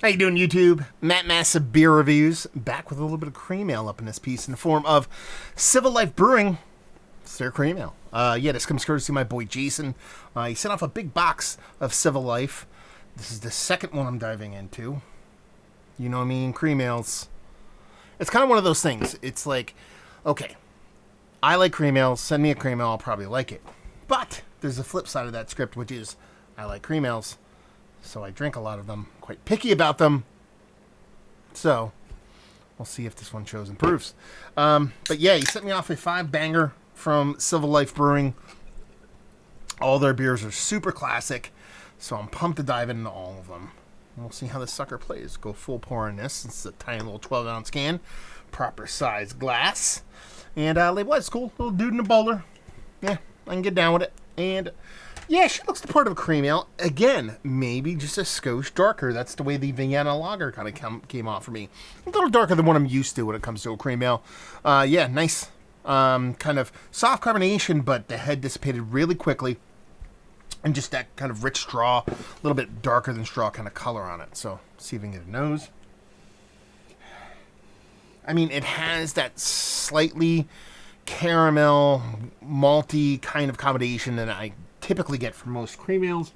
How you doing, YouTube? Matt Massive Beer Reviews, back with a little bit of cream ale up in this piece in the form of Civil Life Brewing. It's their cream ale. This comes courtesy of my boy Jason. He sent off a big box of Civil Life. This is the second one I'm diving into. You know what I mean? Cream ales. It's kind of one of those things. It's like, okay, I like cream ales. Send me a cream ale, I'll probably like it. But there's a flip side of that script, which is I like cream ales, so I drink a lot of them. Quite picky about them. So we'll see if this one shows and proves. But yeah, he sent me off a 5-banger from Civil Life Brewing. All their beers are super classic, so I'm pumped to dive into all of them. We'll see how this sucker plays. Go full pour in this. It's a tiny little 12-ounce can. Proper size glass. And label, it's cool. Little dude in a bowler. Yeah, I can get down with it. And yeah, she looks the part of a cream ale. Again, maybe just a skosh darker. That's the way the Vienna Lager kind of came off for me. A little darker than what I'm used to when it comes to a cream ale. Yeah, nice kind of soft carbonation, but the head dissipated really quickly. And just that kind of rich straw, a little bit darker than straw kind of color on it. So, see if we can get a nose. I mean, it has that slightly caramel, malty kind of combination that I typically get from most cream ales.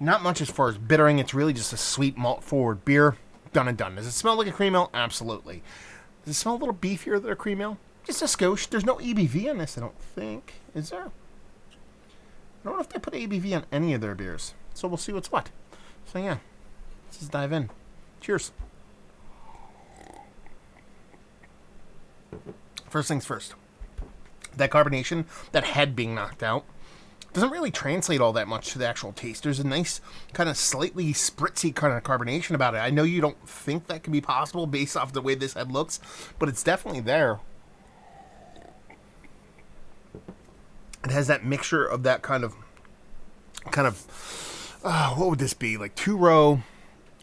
Not much as far as bittering. It's really just a sweet malt forward beer. Done and done. Does it smell like a cream ale? Absolutely. Does it smell a little beefier than a cream ale? Just a skosh. There's no ABV on this, I don't think. Is there? I don't know if they put ABV on any of their beers. So we'll see what's what. So yeah, let's just dive in. Cheers. First things first. That carbonation, that head being knocked out, doesn't really translate all that much to the actual taste. There's a nice kind of slightly spritzy kind of carbonation about it. I know you don't think that can be possible based off the way this head looks, but it's definitely there. It has that mixture of that kind of, what would this be? Like 2-row,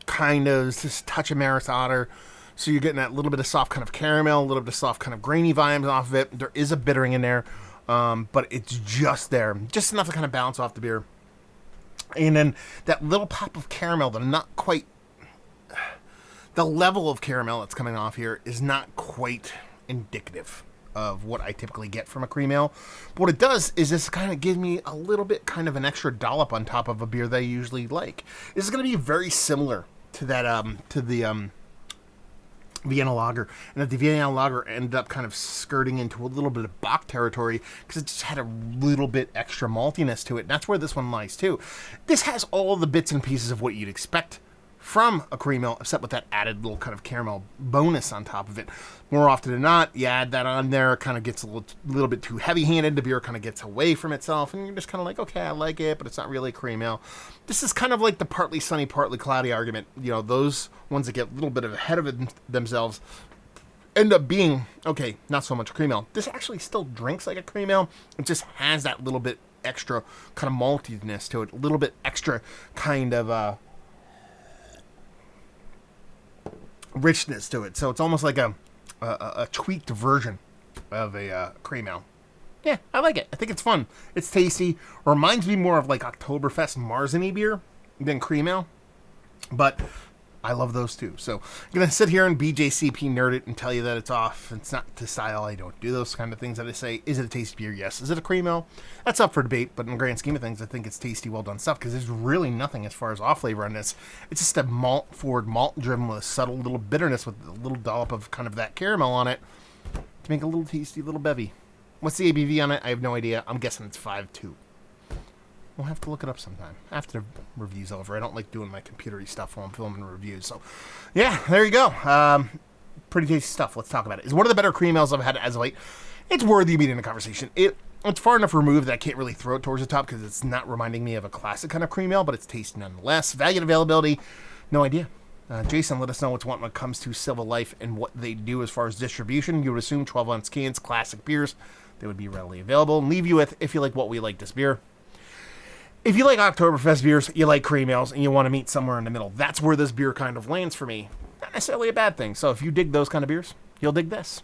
kind of, just a touch of Maris Otter. So you're getting that little bit of soft kind of caramel, a little bit of soft kind of grainy vibes off of it. There is a bittering in there, but it's just there. Just enough to kind of balance off the beer. And then that little pop of caramel, the level of caramel that's coming off here is not quite indicative of what I typically get from a cream ale. But what it does is this kind of gives me a little bit kind of an extra dollop on top of a beer that I usually like. This is going to be very similar to that, to the Vienna Lager. And that the Vienna Lager ended up kind of skirting into a little bit of Bock territory because it just had a little bit extra maltiness to it. And that's where this one lies too. This has all the bits and pieces of what you'd expect from a cream ale, except with that added little kind of caramel bonus on top of it. More often than not, you add that on there, it kind of gets a little bit too heavy-handed. The beer kind of gets away from itself, and you're just kind of like, okay, I like it, but it's not really a cream ale. This is kind of like the partly sunny, partly cloudy argument. You know, those ones that get a little bit ahead of themselves end up being, okay, not so much a cream ale. This actually still drinks like a cream ale. It just has that little bit extra kind of maltiness to it, a little bit extra kind of richness to it. So it's almost like a tweaked version of a cream ale. Yeah, I like it. I think it's fun. It's tasty. Reminds me more of like Oktoberfest Marzen beer than cream ale. But I love those too. So I'm going to sit here and BJCP nerd it and tell you that it's off. It's not to style. I don't do those kind of things that I say. Is it a tasty beer? Yes. Is it a cream ale? That's up for debate. But in the grand scheme of things, I think it's tasty, well done stuff because there's really nothing as far as off flavor on this. It's just a malt driven with a subtle little bitterness with a little dollop of kind of that caramel on it to make a little tasty little bevy. What's the ABV on it? I have no idea. I'm guessing it's 5.2. We'll have to look it up sometime after the review's over. I don't like doing my computery stuff while I'm filming reviews. So, yeah, there you go. Pretty tasty stuff. Let's talk about it. It's one of the better cream ales I've had as of late. It's worthy of being in a conversation. It's far enough removed that I can't really throw it towards the top because it's not reminding me of a classic kind of cream ale, but it's tasty nonetheless. Value and availability, no idea. Jason, let us know what's what when it comes to Civil Life and what they do as far as distribution. You would assume 12-ounce cans, classic beers. They would be readily available. And leave you with, if you like what we like this beer. If you like Oktoberfest beers, you like cream ales, and you want to meet somewhere in the middle, that's where this beer kind of lands for me. Not necessarily a bad thing. So if you dig those kind of beers, you'll dig this.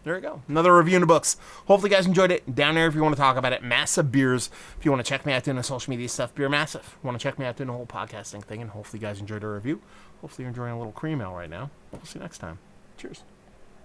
There you go. Another review in the books. Hopefully you guys enjoyed it. Down there if you want to talk about it. Massive Beers. If you want to check me out doing the social media stuff, Beer Massive. Want to check me out doing the whole podcasting thing, and hopefully you guys enjoyed the review. Hopefully you're enjoying a little cream ale right now. We'll see you next time. Cheers.